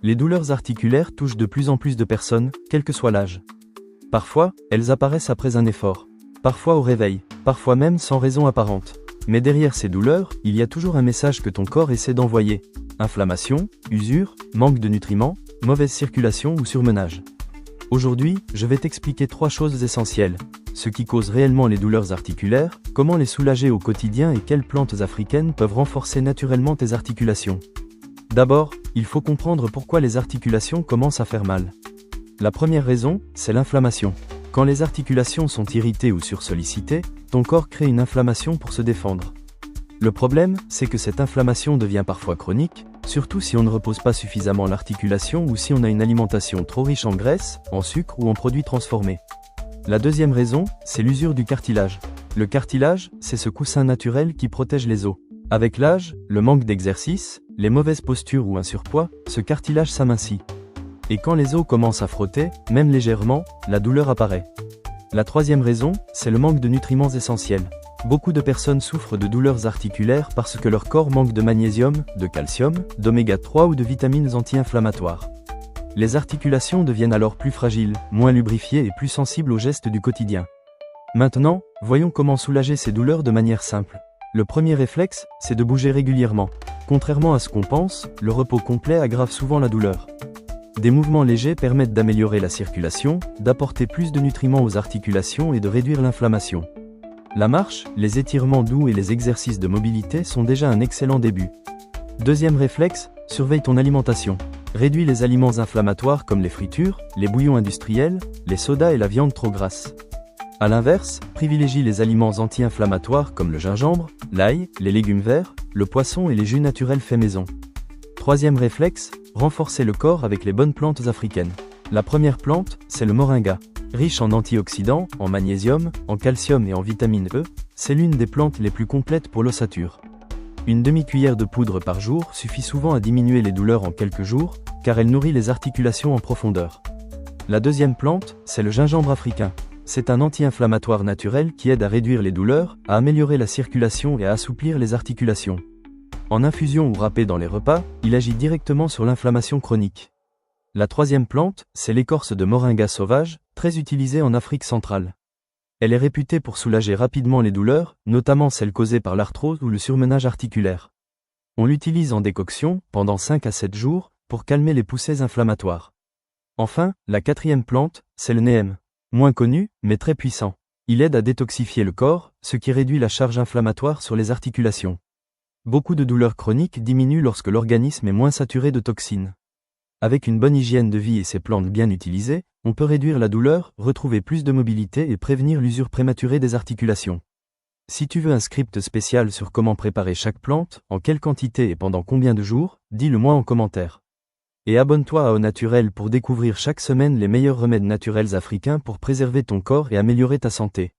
Les douleurs articulaires touchent de plus en plus de personnes, quel que soit l'âge. Parfois, elles apparaissent après un effort. Parfois au réveil, parfois même sans raison apparente. Mais derrière ces douleurs, il y a toujours un message que ton corps essaie d'envoyer. Inflammation, usure, manque de nutriments, mauvaise circulation ou surmenage. Aujourd'hui, je vais t'expliquer 3 choses essentielles. Ce qui cause réellement les douleurs articulaires, comment les soulager au quotidien et quelles plantes africaines peuvent renforcer naturellement tes articulations. D'abord, il faut comprendre pourquoi les articulations commencent à faire mal. La première raison, c'est l'inflammation. Quand les articulations sont irritées ou sursollicitées, ton corps crée une inflammation pour se défendre. Le problème, c'est que cette inflammation devient parfois chronique, surtout si on ne repose pas suffisamment l'articulation ou si on a une alimentation trop riche en graisse, en sucre ou en produits transformés. La deuxième raison, c'est l'usure du cartilage. Le cartilage, c'est ce coussin naturel qui protège les os. Avec l'âge, le manque d'exercice, les mauvaises postures ou un surpoids, ce cartilage s'amincit. Et quand les os commencent à frotter, même légèrement, la douleur apparaît. La troisième raison, c'est le manque de nutriments essentiels. Beaucoup de personnes souffrent de douleurs articulaires parce que leur corps manque de magnésium, de calcium, d'oméga 3 ou de vitamines anti-inflammatoires. Les articulations deviennent alors plus fragiles, moins lubrifiées et plus sensibles aux gestes du quotidien. Maintenant, voyons comment soulager ces douleurs de manière simple. Le premier réflexe, c'est de bouger régulièrement. Contrairement à ce qu'on pense, le repos complet aggrave souvent la douleur. Des mouvements légers permettent d'améliorer la circulation, d'apporter plus de nutriments aux articulations et de réduire l'inflammation. La marche, les étirements doux et les exercices de mobilité sont déjà un excellent début. Deuxième réflexe, surveille ton alimentation. Réduis les aliments inflammatoires comme les fritures, les bouillons industriels, les sodas et la viande trop grasse. A l'inverse, privilégie les aliments anti-inflammatoires comme le gingembre, l'ail, les légumes verts, le poisson et les jus naturels faits maison. Troisième réflexe, renforcer le corps avec les bonnes plantes africaines. La première plante, c'est le moringa. Riche en antioxydants, en magnésium, en calcium et en vitamine E, c'est l'une des plantes les plus complètes pour l'ossature. Une demi-cuillère de poudre par jour suffit souvent à diminuer les douleurs en quelques jours, car elle nourrit les articulations en profondeur. La deuxième plante, c'est le gingembre africain. C'est un anti-inflammatoire naturel qui aide à réduire les douleurs, à améliorer la circulation et à assouplir les articulations. En infusion ou râpé dans les repas, il agit directement sur l'inflammation chronique. La troisième plante, c'est l'écorce de moringa sauvage, très utilisée en Afrique centrale. Elle est réputée pour soulager rapidement les douleurs, notamment celles causées par l'arthrose ou le surmenage articulaire. On l'utilise en décoction, pendant 5 à 7 jours, pour calmer les poussées inflammatoires. Enfin, la quatrième plante, c'est le neem. Moins connu, mais très puissant. Il aide à détoxifier le corps, ce qui réduit la charge inflammatoire sur les articulations. Beaucoup de douleurs chroniques diminuent lorsque l'organisme est moins saturé de toxines. Avec une bonne hygiène de vie et ces plantes bien utilisées, on peut réduire la douleur, retrouver plus de mobilité et prévenir l'usure prématurée des articulations. Si tu veux un script spécial sur comment préparer chaque plante, en quelle quantité et pendant combien de jours, dis-le moi en commentaire. Et abonne-toi à Au Naturel pour découvrir chaque semaine les meilleurs remèdes naturels africains pour préserver ton corps et améliorer ta santé.